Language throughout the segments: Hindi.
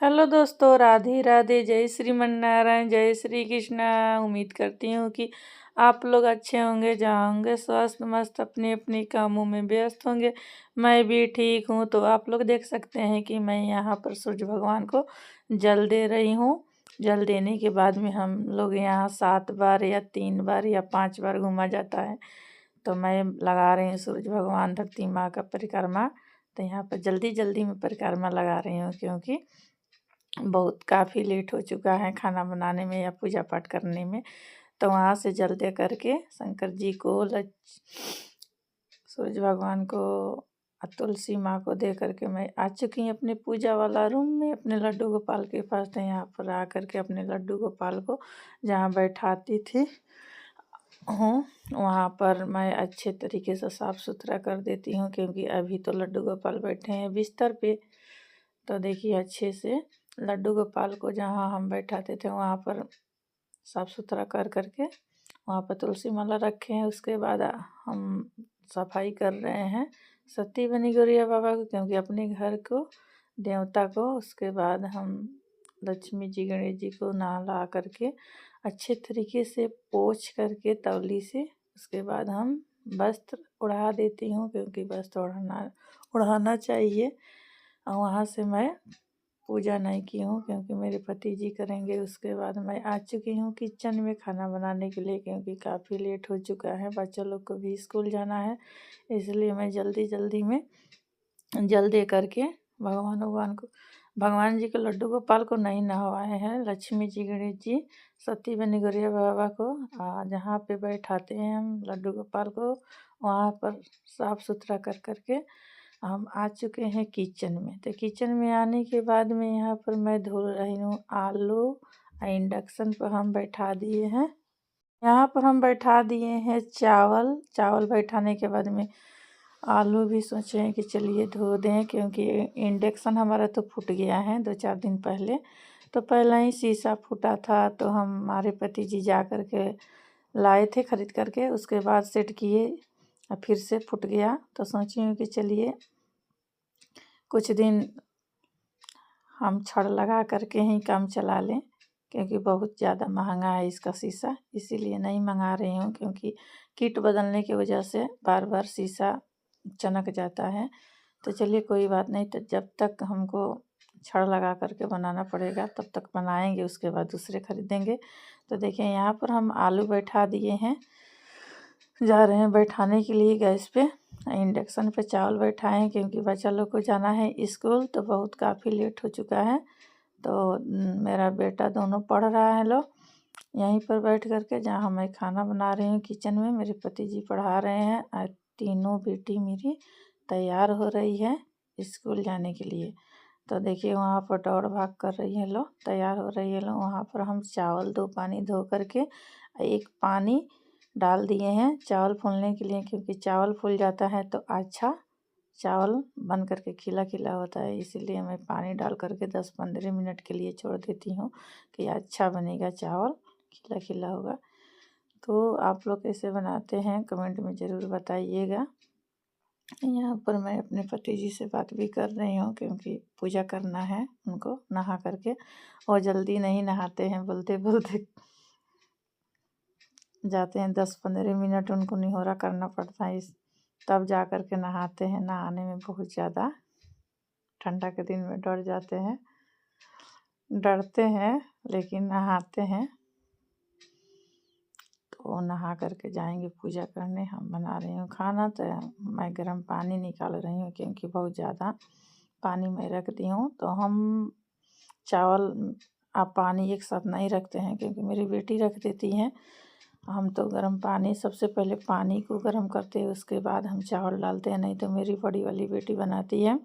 हेलो दोस्तों, राधे राधे, जय श्रीमन नारायण, जय श्री कृष्णा। उम्मीद करती हूँ कि आप लोग अच्छे होंगे, जहाँ होंगे स्वस्थ मस्त अपने अपने कामों में व्यस्त होंगे। मैं भी ठीक हूँ। तो आप लोग देख सकते हैं कि मैं यहाँ पर सूर्य भगवान को जल दे रही हूँ। जल देने के बाद में हम लोग यहाँ 7 बार या 3 बार या 5 बार घूमा जाता है। तो मैं लगा रही हूँ सूर्य भगवान धरती माँ का परिक्रमा। तो यहाँ पर जल्दी जल्दी में परिक्रमा लगा रही हूँ, क्योंकि बहुत काफ़ी लेट हो चुका है खाना बनाने में या पूजा पाठ करने में। तो वहाँ से जल दे करके शंकर जी को, सूरज भगवान को और तुलसी माँ को दे करके मैं आ चुकी हूँ अपने पूजा वाला रूम में, अपने लड्डू गोपाल के पास। तो यहाँ पर आ करके अपने लड्डू गोपाल को जहाँ बैठाती थी हूँ, वहाँ पर मैं अच्छे तरीके से साफ़ सुथरा कर देती हूँ, क्योंकि अभी तो लड्डू गोपाल बैठे हैं बिस्तर पे। तो देखिए अच्छे से लड्डू गोपाल को जहाँ हम बैठाते थे वहाँ पर साफ़ सुथरा कर करके वहाँ पर तुलसी माला रखे हैं। उसके बाद हम सफाई कर रहे हैं सती बनी गौरिया बाबा को, क्योंकि अपने घर को, देवता को, उसके बाद हम लक्ष्मी जी गणेश जी को नहला करके अच्छे तरीके से पोंछ करके तौली से, उसके बाद हम वस्त्र उड़ा देती हूँ, क्योंकि वस्त्र उड़ाना चाहिए। और वहाँ से मैं पूजा नहीं की हूँ, क्योंकि मेरे पति जी करेंगे। उसके बाद मैं आ चुकी हूँ किचन में खाना बनाने के लिए, क्योंकि काफ़ी लेट हो चुका है, बच्चों लोग को भी स्कूल जाना है। इसलिए मैं जल्दी जल्दी में जल दे करके भगवान जी के लड्डू गोपाल को नहीं नहवाए हैं। लक्ष्मी जी गणेश जी सती बनी गौरिया बाबा को जहाँ पे बैठाते हैं हम लड्डू गोपाल को, वहाँ पर साफ़ सुथरा कर करके हम आ चुके हैं किचन में। तो किचन में आने के बाद में यहाँ पर मैं धो रही हूँ आलू। इंडक्शन पर हम बैठा दिए हैं, यहाँ पर हम बैठा दिए हैं चावल बैठाने के बाद में आलू भी सोचे हैं कि चलिए धो दें, क्योंकि इंडक्शन हमारा तो फूट गया है 2-4 दिन पहले। तो पहले ही शीशा फूटा था, तो हमारे पति जी जा कर के लाए थे खरीद करके, उसके बाद सेट किए और फिर से फूट गया। तो सोची हूँ कि चलिए कुछ दिन हम छड़ लगा करके ही काम चला लें, क्योंकि बहुत ज़्यादा महंगा है इसका शीशा। इसीलिए नहीं मंगा रही हूँ, क्योंकि किट बदलने की वजह से बार बार शीशा चमक जाता है। तो चलिए कोई बात नहीं, तो जब तक हमको छड़ लगा करके बनाना पड़ेगा तब तक बनाएंगे, उसके बाद दूसरे खरीदेंगे। तो देखिए यहाँ पर हम आलू बैठा दिए हैं, जा रहे हैं बैठाने के लिए गैस पे। इंडक्शन पे चावल बैठाएं, क्योंकि बच्चा लोग को जाना है स्कूल, तो बहुत काफ़ी लेट हो चुका है। तो मेरा बेटा दोनों पढ़ रहा है लोग यहीं पर बैठ करके, जहाँ मैं खाना बना रही हूँ किचन में। मेरे पति जी पढ़ा रहे हैं और तीनों बेटी मेरी तैयार हो रही है स्कूल जाने के लिए। तो देखिए वहाँ पर दौड़ भाग कर रही है लोग, तैयार हो रही है लोग। वहाँ पर हम चावल 2 पानी धो करके 1 पानी डाल दिए हैं चावल फूलने के लिए, क्योंकि चावल फूल जाता है तो अच्छा चावल बन करके खिला खिला होता है। इसीलिए मैं पानी डाल करके 10-15 मिनट के लिए छोड़ देती हूँ कि अच्छा बनेगा, चावल खिला खिला होगा। तो आप लोग कैसे बनाते हैं कमेंट में ज़रूर बताइएगा। यहाँ पर मैं अपने पति जी से बात भी कर रही हूँ, क्योंकि पूजा करना है उनको नहा करके। और जल्दी नहीं नहाते हैं, बोलते बोलते जाते हैं। 10-15 मिनट उनको निहोरा करना पड़ता है, तब जा कर के नहाते हैं। नहाने में बहुत ज़्यादा ठंडा के दिन में डरते हैं, लेकिन नहाते हैं। तो नहा करके जाएंगे पूजा करने। हम बना रही हूँ खाना, तो मैं गर्म पानी निकाल रही हूँ, क्योंकि बहुत ज़्यादा पानी मैं रख दी हूँ। तो हम चावल आप पानी एक साथ नहीं रखते हैं, क्योंकि मेरी बेटी रख देती हैं। हम तो गर्म पानी, सबसे पहले पानी को गर्म करते हैं, उसके बाद हम चावल डालते हैं। नहीं तो मेरी बड़ी वाली बेटी बनाती है,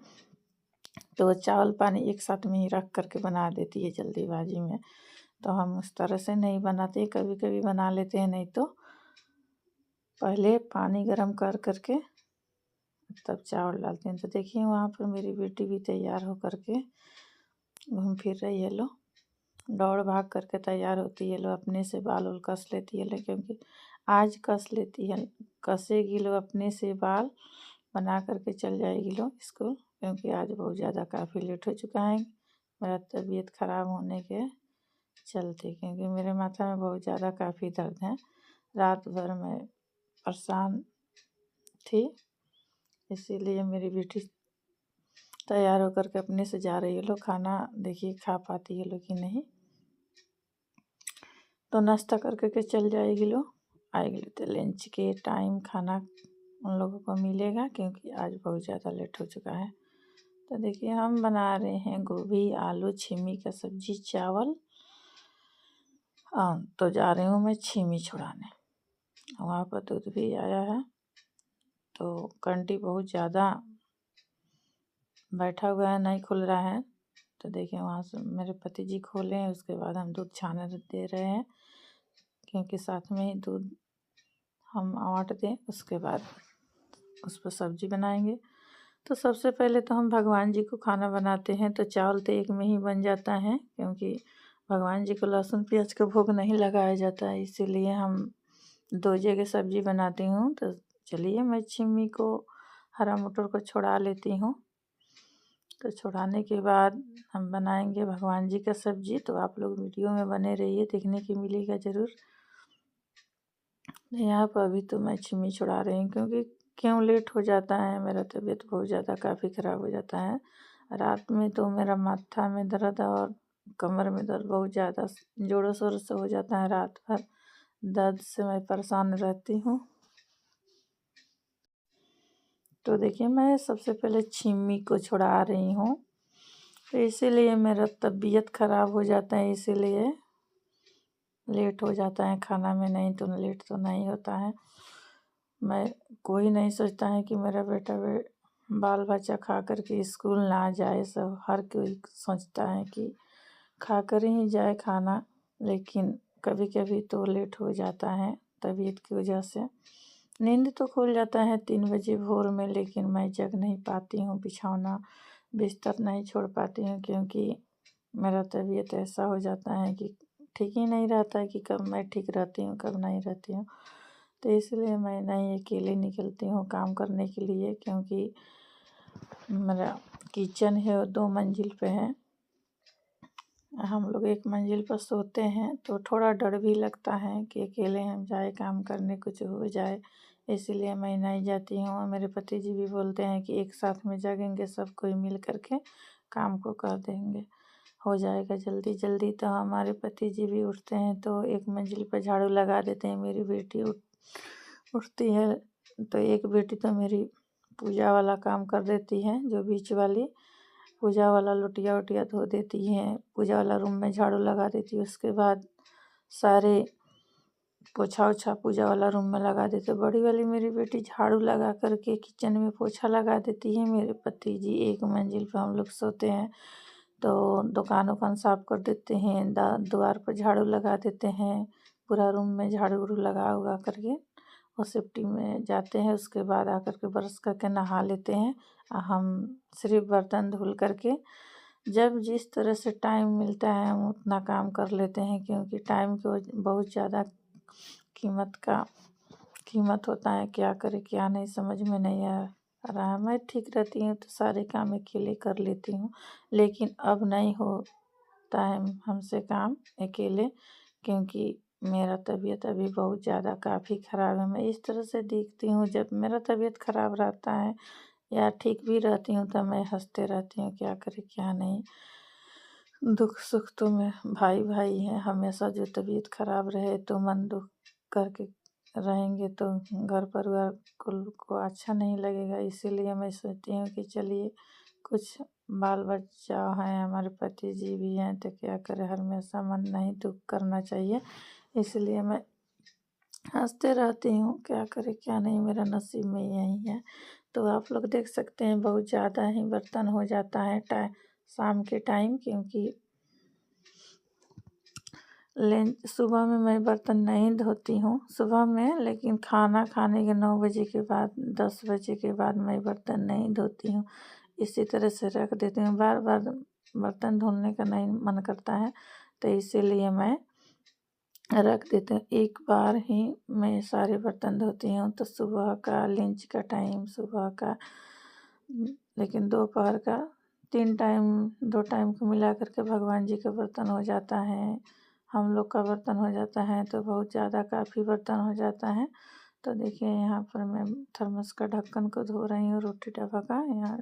तो चावल पानी एक साथ में ही रख करके बना देती है जल्दीबाजी में। तो हम उस तरह से नहीं बनाते, कभी कभी बना लेते हैं। नहीं तो पहले पानी गर्म कर करके तब चावल डालते हैं। तो देखिए वहाँ पर मेरी बेटी भी तैयार हो करके घूम फिर रही है लो, दौड़ भाग करके तैयार होती है लो, अपने से बाल उल कस लेती है लो, क्योंकि आज कस लेती है, कसेगी लो अपने से बाल, बना करके चल जाएगी लो स्कूल, क्योंकि आज बहुत ज़्यादा काफ़ी लेट हो चुका है मेरा तबीयत ख़राब होने के चलते, क्योंकि मेरे माथा में बहुत ज़्यादा काफ़ी दर्द है। रात भर मैं परेशान थी, इसीलिए मेरी बेटी तैयार होकर के अपने से जा रही है। लोग खाना देखिए खा पाती है लोग कि नहीं, तो नाश्ता करके के चल जाएगी लोग, आएगी तो लंच के टाइम खाना उन लोगों को मिलेगा, क्योंकि आज बहुत ज़्यादा लेट हो चुका है। तो देखिए हम बना रहे हैं गोभी आलू छिमी का सब्जी चावल। तो जा रही हूँ मैं छिमी छुड़ाने, वहाँ पर दूध भी आया है, तो कंटी बहुत ज़्यादा बैठा हुआ है, नहीं खुल रहा है। तो देखिए वहाँ से मेरे पति जी खोले हैं, उसके बाद हम दूध छाने दे रहे हैं, क्योंकि साथ में ही दूध हम आँट दें, उसके बाद उस पर सब्जी बनाएंगे। तो सबसे पहले तो हम भगवान जी को खाना बनाते हैं, तो चावल तो एक में ही बन जाता है, क्योंकि भगवान जी को लहसुन प्याज का भोग नहीं लगाया जाता है, इसीलिए हम 2 जगह सब्जी बनाती हूँ। तो चलिए मैं छिमी को हरा मटर को छुड़ा लेती हूँ। तो छुड़ाने के बाद हम बनाएंगे भगवान जी का सब्जी, तो आप लोग वीडियो में बने रहिए, देखने की मिलेगा ज़रूर। यहाँ पर अभी तो मैं छिमी छुड़ा रही हूँ, क्योंकि क्यों लेट हो जाता है, मेरा तबीयत बहुत ज़्यादा काफ़ी ख़राब हो जाता है। रात में तो मेरा माथा में दर्द और कमर में दर्द बहुत ज़्यादा जोरों शोरों से हो जाता है, रात भर दर्द से मैं परेशान रहती हूँ। तो देखिए मैं सबसे पहले छिमी को छुड़ा रही हूँ, तो इसीलिए मेरा तबीयत ख़राब हो जाता है, इसीलिए लेट हो जाता है खाना में, नहीं तो लेट तो नहीं होता है। मैं कोई नहीं सोचता है कि मेरा बेटा बाल बच्चा खा कर के स्कूल ना जाए, सब हर कोई सोचता है कि खा कर ही जाए खाना, लेकिन कभी कभी तो लेट हो जाता है तबीयत की वजह से। नींद तो खुल जाता है 3 बजे भोर में, लेकिन मैं जग नहीं पाती हूँ, बिछौना बिस्तर नहीं छोड़ पाती हूँ, क्योंकि मेरा तबीयत ऐसा हो जाता है कि ठीक ही नहीं रहता है कि कब मैं ठीक रहती हूँ कब नहीं रहती हूँ। तो इसलिए मैं नहीं अकेले निकलती हूँ काम करने के लिए, क्योंकि मेरा किचन है वो 2 मंजिल पे है, हम लोग 1 मंजिल पर सोते हैं, तो थोड़ा डर भी लगता है कि अकेले हम जाए काम करने कुछ हो जाए, इसीलिए मैं नहीं जाती हूँ। और मेरे पति जी भी बोलते हैं कि एक साथ में जागेंगे सब कोई मिल कर के काम को कर देंगे, हो जाएगा जल्दी जल्दी। तो हमारे पति जी भी उठते हैं तो 1 मंजिल पर झाड़ू लगा देते हैं, मेरी बेटी उठती है तो एक बेटी तो मेरी पूजा वाला काम कर देती है, जो बीच वाली पूजा वाला लोटिया वोटिया धो देती हैं, पूजा वाला रूम में झाड़ू लगा देती है, उसके बाद सारे पोछा ओछा पूजा वाला रूम में लगा देते। बड़ी वाली मेरी बेटी झाड़ू लगा करके किचन में पोछा लगा देती है। मेरे पति जी 1 मंजिल पर हम लोग सोते हैं, तो दुकान उकान साफ कर देते हैं, द्वार पर झाड़ू लगा देते हैं, पूरा रूम में झाड़ू उड़ू लगा उगा करके और सेफ्टी में जाते हैं। उसके बाद आकर के ब्रश करके नहा लेते हैं। हम सिर्फ बर्तन धुल करके जब जिस तरह से टाइम मिलता है हम उतना काम कर लेते हैं, क्योंकि टाइम को बहुत ज़्यादा कीमत होता है, क्या करें क्या नहीं समझ में नहीं आ रहा है। मैं ठीक रहती हूँ तो सारे काम अकेले कर लेती हूँ, लेकिन अब नहीं होता है हमसे काम अकेले, क्योंकि मेरा तबीयत अभी बहुत ज़्यादा काफ़ी ख़राब है। मैं इस तरह से देखती हूँ, जब मेरा तबीयत ख़राब रहता है या ठीक भी रहती हूँ तो मैं हंसते रहती हूँ, क्या करें क्या नहीं। दुख सुख तो में भाई भाई हैं, हमेशा जो तबीयत ख़राब रहे तो मन दुख करके रहेंगे तो घर परिवार को अच्छा नहीं लगेगा। इसीलिए मैं सोचती हूँ कि चलिए कुछ बाल बच्चा हैं, हमारे पति जी भी हैं, तो क्या करें, हमेशा मन नहीं दुख करना चाहिए, इसलिए मैं हंसते रहती हूँ, क्या करें क्या नहीं, मेरा नसीब में यही है। तो आप लोग देख सकते हैं बहुत ज़्यादा ही बर्तन हो जाता है शाम के टाइम, क्योंकि सुबह में मैं बर्तन नहीं धोती हूँ सुबह में, लेकिन खाना खाने के 9 बजे के बाद 10 बजे के बाद मैं बर्तन नहीं धोती हूँ, इसी तरह से रख देती हूँ। बार बार बर्तन धोने का नहीं मन करता है, तो इसीलिए मैं रख देती हूँ। एक बार ही मैं सारे बर्तन धोती हूँ, तो सुबह का लंच का टाइम, सुबह का, लेकिन दोपहर का 3 टाइम 2 टाइम को मिला करके भगवान जी का बर्तन हो जाता है, हम लोग का बर्तन हो जाता है, तो बहुत ज़्यादा काफ़ी बर्तन हो जाता है। तो देखिए यहाँ पर मैं थर्मस का ढक्कन को धो रही हूँ, रोटी डब्बा का यहाँ,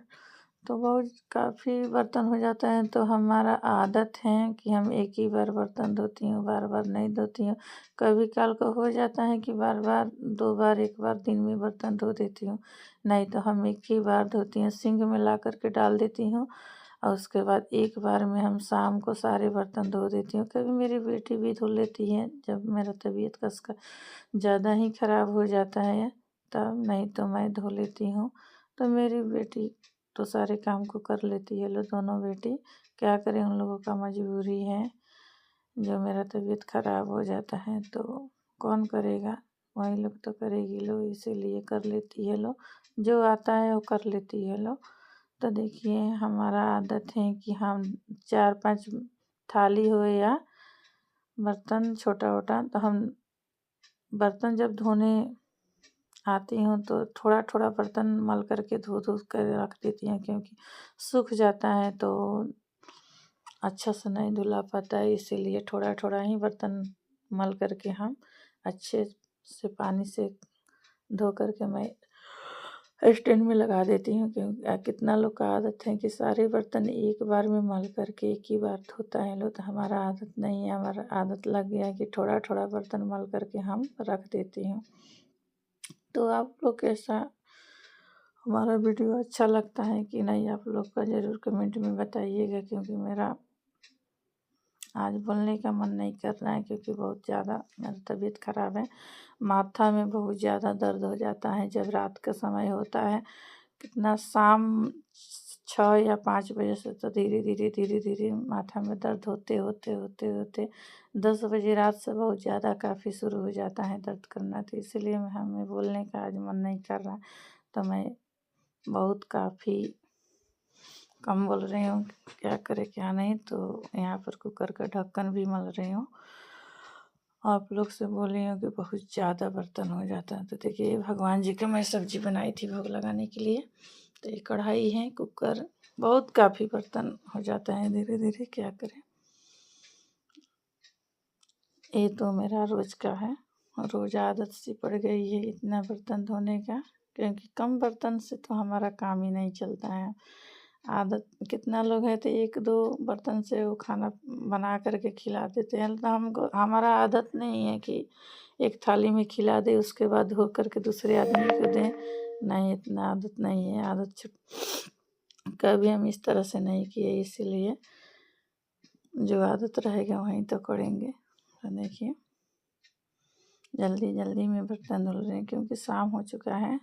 तो बहुत काफ़ी बर्तन हो जाता है। तो हमारा आदत है कि हम एक ही बार बर्तन धोती हूँ, बार बार नहीं धोती हूँ। कभी काल को हो जाता है कि बार बार 2 बार 1 बार दिन में बर्तन धो देती हूँ, नहीं तो हम एक ही बार धोती हूँ, सिंक में ला कर के डाल देती हूँ और उसके बाद एक बार में हम शाम को सारे बर्तन धो देती हूँ। कभी मेरी बेटी भी धो लेती है जब मेरा तबीयत कसका ज़्यादा ही ख़राब हो जाता है तब, नहीं तो मैं धो लेती हूँ। तो मेरी बेटी तो सारे काम को कर लेती है, लो दोनों बेटी, क्या करें उन लोगों का मजबूरी है। जो मेरा तबीयत ख़राब हो जाता है तो कौन करेगा, वही लोग तो करेगी लो, इसीलिए कर लेती है लो, जो आता है वो कर लेती है लो। तो देखिए हमारा आदत है कि हम 4-5 थाली हो या बर्तन छोटा-वोटा, तो हम बर्तन जब धोने आती हूँ तो थोड़ा-थोड़ा बर्तन मल करके धो कर रख देती हूँ, क्योंकि सूख जाता है तो अच्छा से नहीं धुला पाता है, इसीलिए थोड़ा-थोड़ा ही बर्तन मल करके हम अच्छे से पानी से धो करके मैं स्टैंड में लगा देती हूँ। क्योंकि कितना लोग का आदत है कि सारे बर्तन एक बार में मल करके एक ही बार धोता है लोग, तो हमारा आदत नहीं है। हमारा आदत लग गया है कि थोड़ा-थोड़ा बर्तन मल करके हम रख देती हूँ। तो आप लोग कैसा हमारा वीडियो अच्छा लगता है कि नहीं, आप लोग का ज़रूर कमेंट में बताइएगा, क्योंकि मेरा आज बोलने का मन नहीं कर रहा है, क्योंकि बहुत ज़्यादा मेरी तबीयत ख़राब है। माथा में बहुत ज़्यादा दर्द हो जाता है जब रात का समय होता है, कितना शाम 6 या 5 बजे से तो धीरे-धीरे माथा में दर्द होते 10 बजे रात से बहुत ज़्यादा काफ़ी शुरू हो जाता है दर्द करना। तो इसीलिए हमें बोलने का आज मन नहीं कर रहा, तो मैं बहुत काफ़ी कम बोल रही हूँ, क्या करें क्या नहीं। तो यहाँ पर कुकर का ढक्कन भी मल रही हूँ। आप लोग से बोल रही हूँ कि बहुत ज़्यादा बर्तन हो जाता है। तो देखिए भगवान जी की मैं सब्जी बनाई थी भोग लगाने के लिए, तो ये कढ़ाई है, कुकर, बहुत काफ़ी बर्तन हो जाता है धीरे-धीरे, क्या करें। ये तो मेरा रोज़ का है, रोज़ आदत सी पड़ गई है इतना बर्तन धोने का, क्योंकि कम बर्तन से तो हमारा काम ही नहीं चलता है। आदत कितना लोग हैं तो 1-2 बर्तन से वो खाना बना करके खिला देते हैं, तो हमको हमारा आदत नहीं है कि एक थाली में खिला दें उसके बाद धो करके दूसरे आदमी को दें, नहीं, इतना आदत नहीं है। आदत कभी हम इस तरह से नहीं किए, इसीलिए जो आदत रहेगा वहीं तो करेंगे। तो देखिए जल्दी में बर्तन धुल रहे हैं, क्योंकि शाम हो चुका है,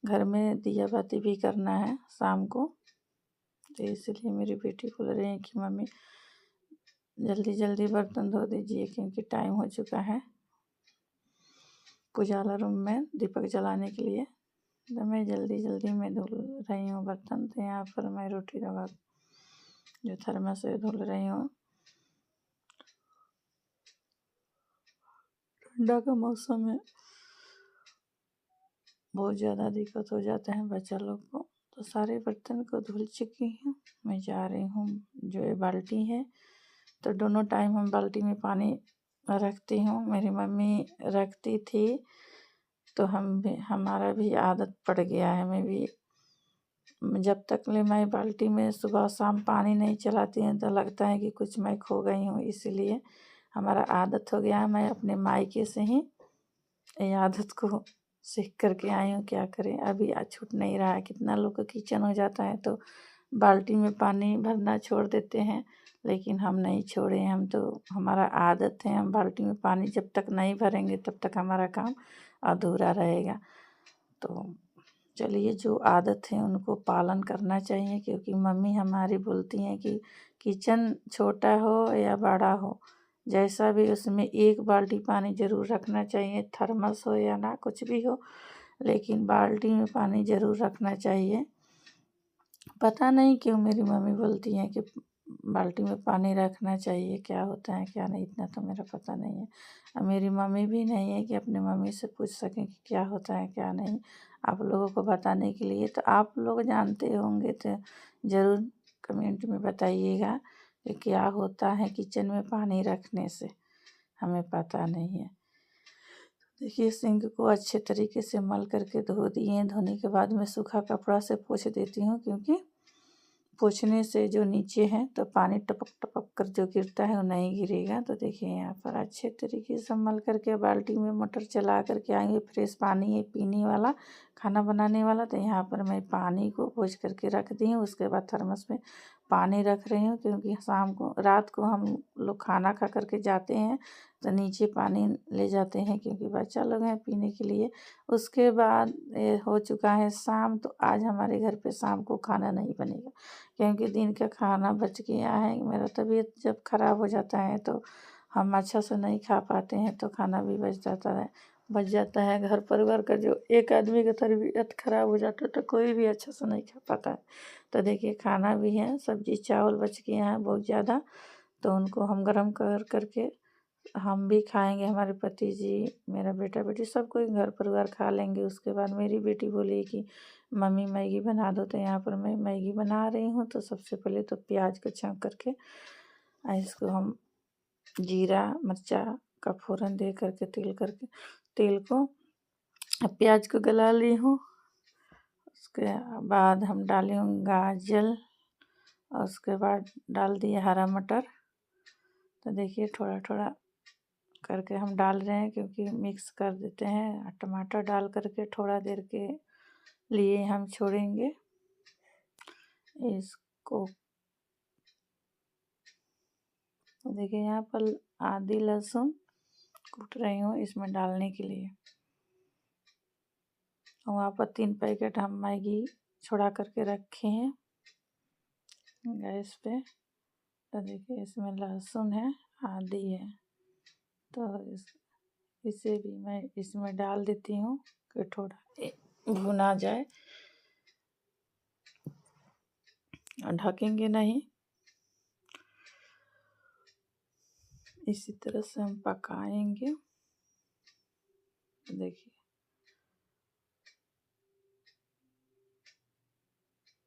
घर में दिया बाती भी करना है शाम को। तो इसलिए मेरी बेटी बोल रही है कि मम्मी जल्दी बर्तन धो दीजिए, क्योंकि टाइम हो चुका है पूजा वाला रूम में दीपक जलाने के लिए। तो मैं जल्दी में धुल रही हूँ बर्तन। तो यहाँ पर मैं रोटी रवा जो थर्मस से धुल रही हूँ। ठंडा का मौसम है, बहुत ज़्यादा दिक्कत हो जाते हैं बच्चा लोग को। तो सारे बर्तन को धुल चुकी हूँ, मैं जा रही हूँ। जो ये बाल्टी है, तो दोनों टाइम हम बाल्टी में पानी रखती हूँ, मेरी मम्मी रखती थी, तो हमारा भी आदत पड़ गया है। मैं भी जब तक ले मैं बाल्टी में सुबह शाम पानी नहीं चलाती हूँ तो लगता है कि कुछ मैं खो गई हूँ, इसीलिए हमारा आदत हो गया है। मैं अपने मायके से ही ये आदत को सीख करके आई हूँ, क्या करें, अभी छूट नहीं रहा है। कितना लोग का किचन हो जाता है तो बाल्टी में पानी भरना छोड़ देते हैं, लेकिन हम नहीं छोड़े। हम तो हमारा आदत है, हम बाल्टी में पानी जब तक नहीं भरेंगे तब तक हमारा काम अधूरा रहेगा। तो चलिए, जो आदत है उनको पालन करना चाहिए, क्योंकि मम्मी हमारी बोलती हैं कि किचन छोटा हो या बड़ा हो, जैसा भी उसमें 1 बाल्टी पानी ज़रूर रखना चाहिए, थर्मस हो या ना कुछ भी हो, लेकिन बाल्टी में पानी ज़रूर रखना चाहिए। पता नहीं क्यों मेरी मम्मी बोलती हैं कि बाल्टी में पानी रखना चाहिए, क्या होता है क्या नहीं, इतना तो मेरा पता नहीं है। और मेरी मम्मी भी नहीं है कि अपनी मम्मी से पूछ सकें कि क्या होता है क्या नहीं, आप लोगों को बताने के लिए। तो आप लोग जानते होंगे तो ज़रूर कमेंट में बताइएगा कि क्या होता है किचन में पानी रखने से, हमें पता नहीं है। देखिए सिंक को अच्छे तरीके से मल करके धो दिए। धोने के बाद मैं सूखा कपड़ा से पोंछ देती हूँ, क्योंकि पोंछने से जो नीचे है तो पानी टपक टपक कर जो गिरता है वो नहीं गिरेगा। तो देखिए यहाँ पर अच्छे तरीके से मल करके बाल्टी में मोटर चला करके आएंगे। फ्रेश पानी है पीने वाला, खाना बनाने वाला। तो यहाँ पर मैं पानी को पोंछ करके रख दी हूँ। उसके बाद थर्मस में पानी रख रही हूँ, क्योंकि रात को हम लोग खाना खा करके जाते हैं तो नीचे पानी ले जाते हैं, क्योंकि बच्चा लोग हैं पीने के लिए। उसके बाद ये हो चुका है शाम। तो आज हमारे घर पे शाम को खाना नहीं बनेगा, क्योंकि दिन का खाना बच गया है। मेरा तबीयत जब ख़राब हो जाता है तो हम अच्छा से नहीं खा पाते हैं, तो खाना भी बच जाता है। घर परिवार का जो एक आदमी का तबीयत ख़राब हो जाता है तो कोई भी अच्छा से नहीं खा पाता है। तो देखिए खाना भी है, सब्जी चावल बच गया है बहुत ज़्यादा, तो उनको हम गरम कर करके हम भी खाएंगे। हमारे पति जी, मेरा बेटा बेटी सब कोई घर परिवार खा लेंगे। उसके बाद मेरी बेटी बोली कि मम्मी मैगी बना दो। तो यहाँ पर मैं मैगी बना रही हूँ। तो सबसे पहले तो प्याज को छौंक करके इसको हम जीरा मिर्चा का फ़ोरन दे करके तेल को प्याज को गला ली हूँ। उसके बाद हम डाली हूँ गाजर, और उसके बाद डाल दिए हरा मटर। तो देखिए थोड़ा थोड़ा करके हम डाल रहे हैं, क्योंकि मिक्स कर देते हैं। टमाटर डाल करके थोड़ा देर के लिए हम छोड़ेंगे इसको। देखिए यहाँ पर आधी लहसुन कूट रही हूँ इसमें डालने के लिए। वहाँ पर 3 पैकेट हम मैगी छोड़ा करके रखे हैं गैस पे। तो देखिए इसमें लहसुन है, आधी है, तो इसे भी मैं इसमें डाल देती हूँ कि थोड़ा भुना जाए। ढकेंगे नहीं, इसी तरह से हम पकाएंगे। देखिए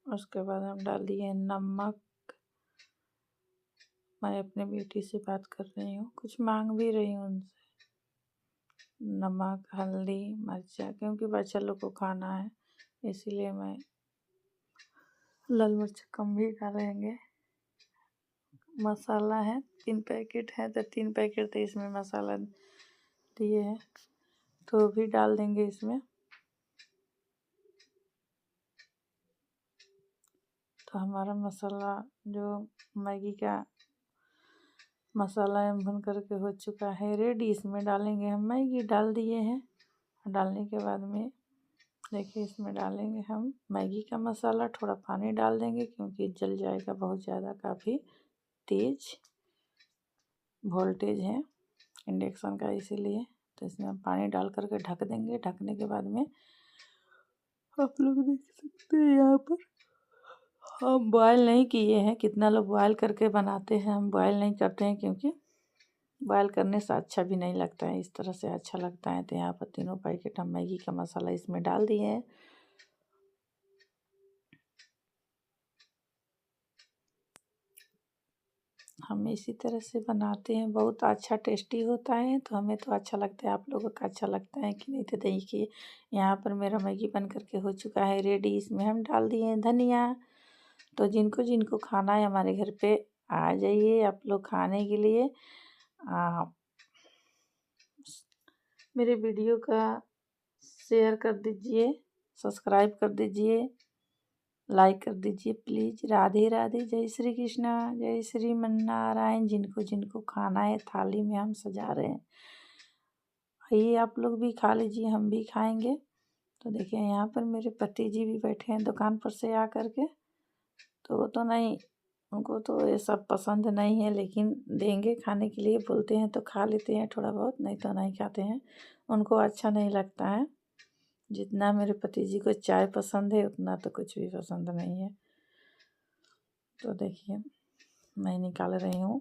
उसके बाद हम डाल दिए नमक। मैं अपने बेटी से बात कर रही हूँ, कुछ मांग भी रही हूँ उनसे। नमक हल्दी मिर्चा, क्योंकि बच्चा लोग को खाना है, इसीलिए मैं लाल मिर्च कम भी डालेंगे। मसाला है 3 पैकेट है, तो 3 पैकेट तो इसमें मसाला दिए हैं, तो भी डाल देंगे इसमें। तो हमारा मसाला जो मैगी का मसाला भून करके हो चुका है रेडी। इसमें डालेंगे हम मैगी, डाल दिए हैं। डालने के बाद में देखिए इसमें डालेंगे हम मैगी का मसाला। थोड़ा पानी डाल देंगे, क्योंकि जल जाएगा बहुत ज़्यादा, काफ़ी तेज़ वोल्टेज है इंडक्शन का, इसीलिए। तो इसमें हम पानी डाल करके ढक देंगे। ढकने के बाद में आप लोग देख सकते हैं यहाँ पर हम बॉयल नहीं किए हैं। कितना लोग बॉयल करके बनाते हैं, हम बॉयल नहीं करते हैं, क्योंकि बॉयल करने से अच्छा भी नहीं लगता है, इस तरह से अच्छा लगता है। तो यहाँ पर 3 पैकेट हम मैगी का मसाला इसमें डाल दिए हैं। हम इसी तरह से बनाते हैं, बहुत अच्छा टेस्टी होता है। तो हमें तो अच्छा लगता है, आप लोगों का अच्छा लगता है कि नहीं। तो देखिए यहाँ पर मेरा मैगी बन करके हो चुका है रेडी। इसमें हम डाल दिए हैं धनिया। तो जिनको जिनको खाना है हमारे घर पे आ जाइए आप लोग खाने के लिए। मेरे वीडियो का शेयर कर दीजिए, सब्सक्राइब कर दीजिए, लाइक कर दीजिए प्लीज़। राधे राधे, जय श्री कृष्णा, जय श्री नारायण। जिनको जिनको खाना है थाली में हम सजा रहे हैं, आइए आप लोग भी खा लीजिए, हम भी खाएंगे। तो देखिए यहाँ पर मेरे पति जी भी बैठे हैं दुकान पर से आ कर के। तो वो तो नहीं, उनको तो ये सब पसंद नहीं है, लेकिन देंगे खाने के लिए बोलते हैं तो खा लेते हैं थोड़ा बहुत, नहीं तो नहीं खाते हैं। उनको अच्छा नहीं लगता है। जितना मेरे पति जी को चाय पसंद है उतना तो कुछ भी पसंद नहीं है। तो देखिए मैं निकाल रही हूँ